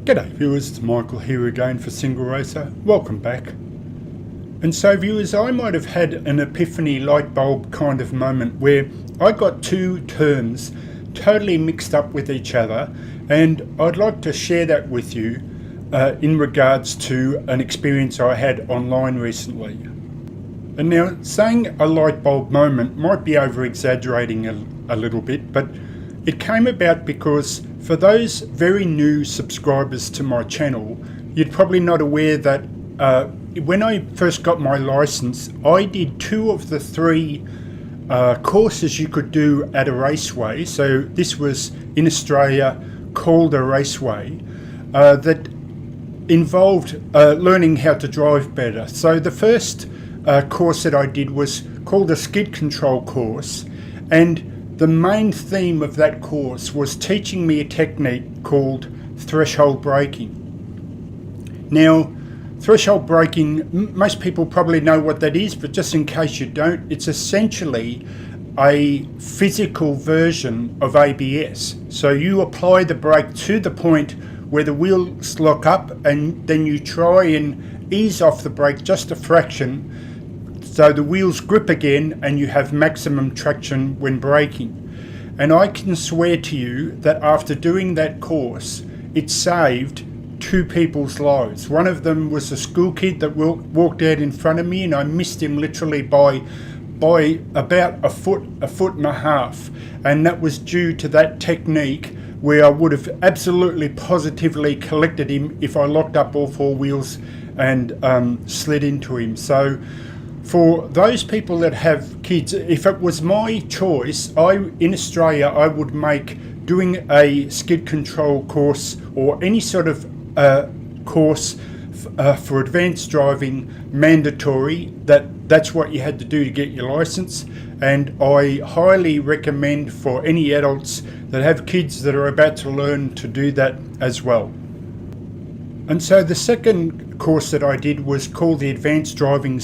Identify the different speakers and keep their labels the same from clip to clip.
Speaker 1: G'day viewers, it's Michael here again for SingleRacer. Welcome back. And so viewers, I might have had an epiphany light bulb kind of moment where I got two terms totally mixed up with each other, and I'd like to share that with you in regards to an experience I had online recently. And now, saying a light bulb moment might be over exaggerating a little bit, but it came about because for those very new subscribers to my channel, you're probably not aware that when I first got my license, I did 2 of the 3 courses you could do at a raceway. So this was in Australia called a raceway that involved learning how to drive better. So the first course that I did was called a skid control course, and the main theme of that course was teaching me a technique called threshold braking. Now, threshold braking, most people probably know what that is, but just in case you don't, it's essentially a physical version of ABS. So you apply the brake to the point where the wheels lock up, and then you try and ease off the brake just a fraction so the wheels grip again and you have maximum traction when braking. And I can swear to you that after doing that course, it saved 2 people's lives. One of them was a school kid that walked out in front of me, and I missed him literally by about a foot and a half, and that was due to that technique where I would have absolutely positively collected him if I locked up all 4 wheels and slid into him. So for those people that have kids, if it was my choice, in Australia I would make doing a skid control course or any sort of course for advanced driving mandatory. That's what you had to do to get your license, and I highly recommend for any adults that have kids that are about to learn to do that as well. And so the second course that I did was called the advanced driving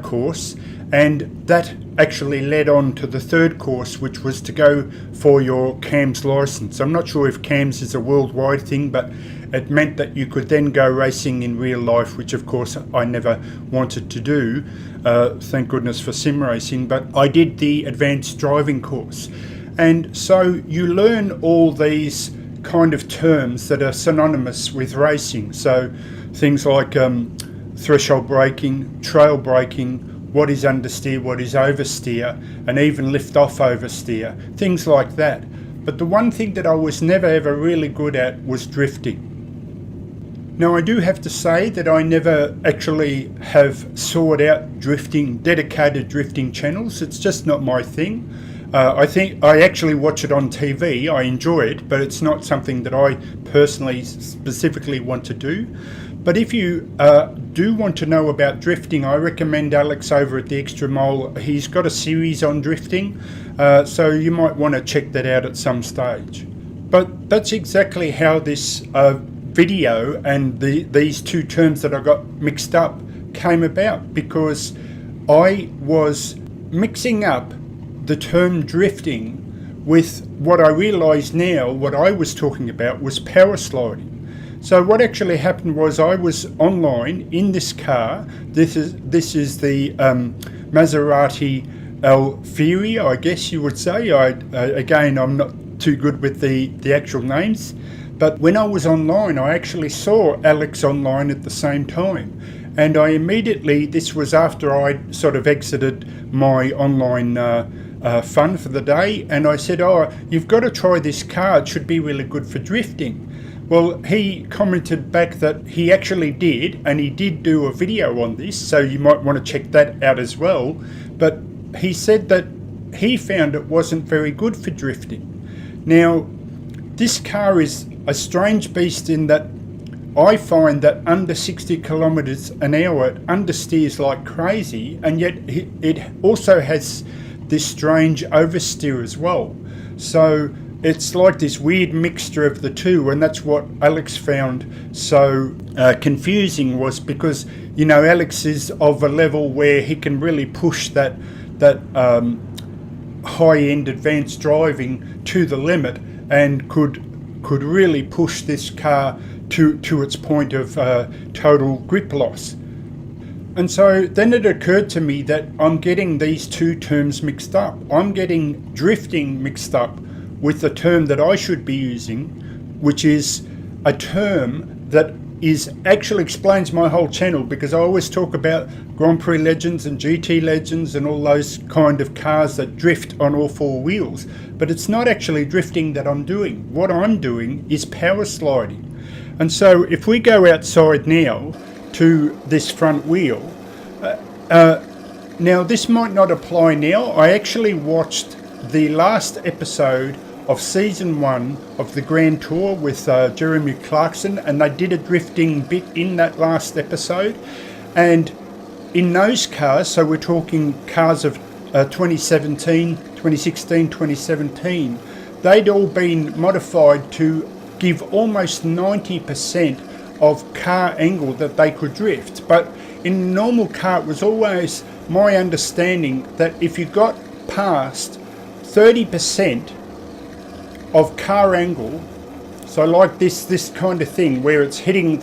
Speaker 1: course, and that actually led on to the third course, which was to go for your CAMS license. I'm not sure if CAMS is a worldwide thing, but it meant that you could then go racing in real life, which of course I never wanted to do. Thank goodness for sim racing, but I did the advanced driving course. And so you learn all these kind of terms that are synonymous with racing. So things like threshold braking, trail braking, what is understeer, what is oversteer, and even lift off oversteer, things like that. But the one thing that I was never ever really good at was drifting. Now, I do have to say that I never actually have sought out dedicated drifting channels. It's just not my thing. I think I actually watch it on TV. I enjoy it, but it's not something that I personally specifically want to do. But if you do want to know about drifting, I recommend Alex over at the Extra Mile. He's got a series on drifting, so you might want to check that out at some stage. But that's exactly how this video and these 2 terms that I got mixed up came about, because I was mixing up the term drifting with what I realise now what I was talking about was power sliding. So what actually happened was I was online in this car. This is the Maserati Alfieri, I guess you would say. Again, I'm not too good with the actual names, but when I was online, I actually saw Alex online at the same time, and I immediately, this was after I sort of exited my online fun for the day, and I said, "Oh, you've got to try this car. It should be really good for drifting." Well, he commented back that he actually did, and he did do a video on this, so you might want to check that out as well. But he said that he found it wasn't very good for drifting. Now, this car is a strange beast in that I find that under 60 kilometers an hour it understeers like crazy, and yet it also has this strange oversteer as well. So it's like this weird mixture of the two, and that's what Alex found so confusing, was because, you know, Alex is of a level where he can really push that high-end advanced driving to the limit, and could could really push this car to its point of total grip loss. And so then it occurred to me that I'm getting these two terms mixed up. I'm getting drifting mixed up with the term that I should be using, which is a term that actually explains my whole channel, because I always talk about Grand Prix legends and GT legends and all those kind of cars that drift on all four wheels. But it's not actually drifting that I'm doing. What I'm doing is power sliding. And so if we go outside now to this front wheel, now this might not apply now. I actually watched the last episode of season 1 of the Grand Tour with Jeremy Clarkson, and they did a drifting bit in that last episode. And in those cars, so we're talking cars of 2017, 2016, 2017, they'd all been modified to give almost 90% of car angle that they could drift. But in a normal car, it was always my understanding that if you got past 30% of car angle, so like this kind of thing where it's hitting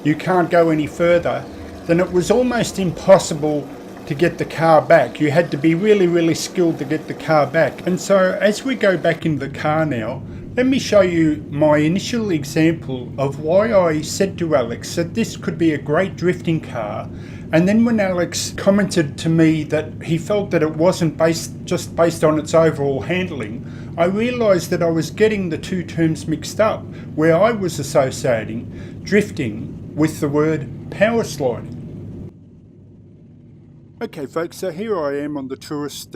Speaker 1: you can't go any further, then it was almost impossible to get the car back. You had to be really, really skilled to get the car back. And so as we go back in the car now, let me show you my initial example of why I said to Alex that this could be a great drifting car. And then when Alex commented to me that he felt that it wasn't just based on its overall handling, I realised that I was getting the two terms mixed up, where I was associating drifting with the word power sliding. Okay folks, so here I am on the tourist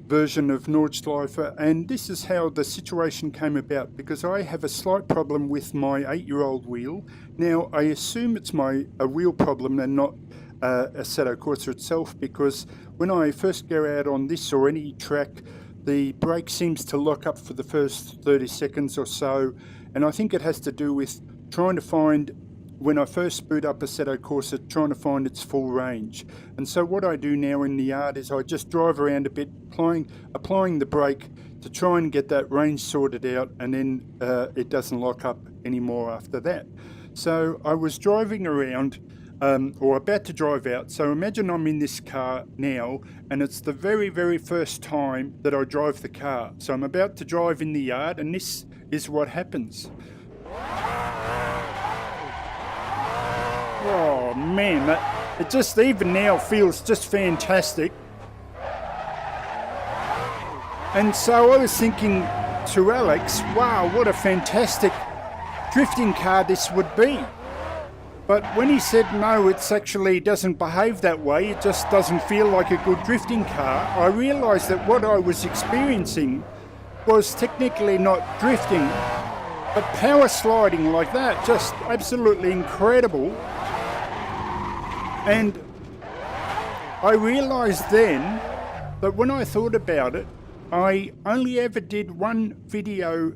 Speaker 1: version of Nordschleife, and this is how the situation came about, because I have a slight problem with my 8-year-old wheel. Now I assume it's a wheel problem and not Assetto Corsa itself, because when I first go out on this or any track, the brake seems to lock up for the first 30 seconds or so, and I think it has to do with trying to find, when I first boot up Assetto Corsa, trying to find its full range. And so what I do now in the yard is I just drive around a bit, applying the brake to try and get that range sorted out, and then it doesn't lock up anymore after that. So I was driving around, or about to drive out. So imagine I'm in this car now, and it's the very, very first time that I drive the car. So I'm about to drive in the yard, and this is what happens. Oh man, it just even now feels just fantastic. And so I was thinking to Alex, wow, what a fantastic drifting car this would be. But when he said no, it actually doesn't behave that way, it just doesn't feel like a good drifting car, I realised that what I was experiencing was technically not drifting, but power sliding like that. Just absolutely incredible. And I realised then that when I thought about it, I only ever did one video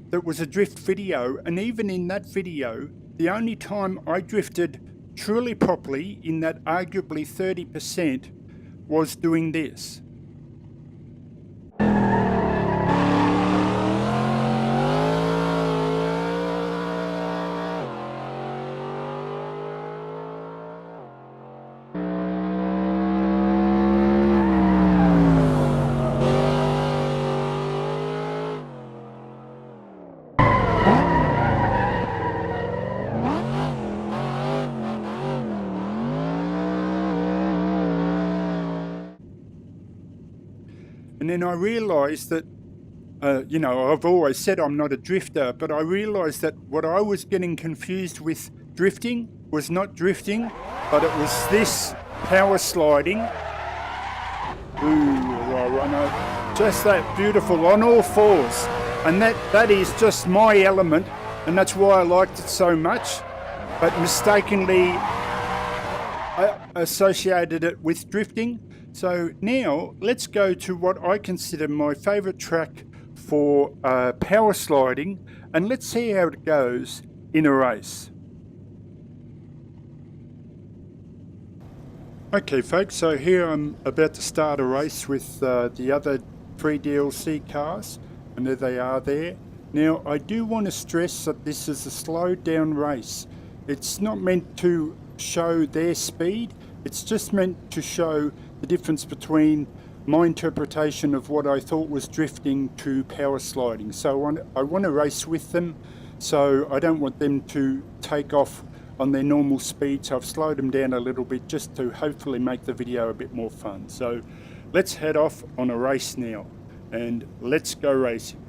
Speaker 1: that was a drift video, and even in that video, the only time I drifted truly properly in that arguably 30% was doing this. And then I realised that, I've always said I'm not a drifter, but I realised that what I was getting confused with drifting was not drifting, but it was this power sliding. Ooh, I run over. Just that beautiful on all fours. And that is just my element, and that's why I liked it so much. But mistakenly, I associated it with drifting. So now let's go to what I consider my favourite track for power sliding, and let's see how it goes in a race. Okay folks, so here I'm about to start a race with the other 3 DLC cars, and there they are there. Now, I do want to stress that this is a slowed down race. It's not meant to show their speed, it's just meant to show the difference between my interpretation of what I thought was drifting to power sliding. So I want to race with them, so I don't want them to take off on their normal speed, so I've slowed them down a little bit just to hopefully make the video a bit more fun. So let's head off on a race now, and let's go racing.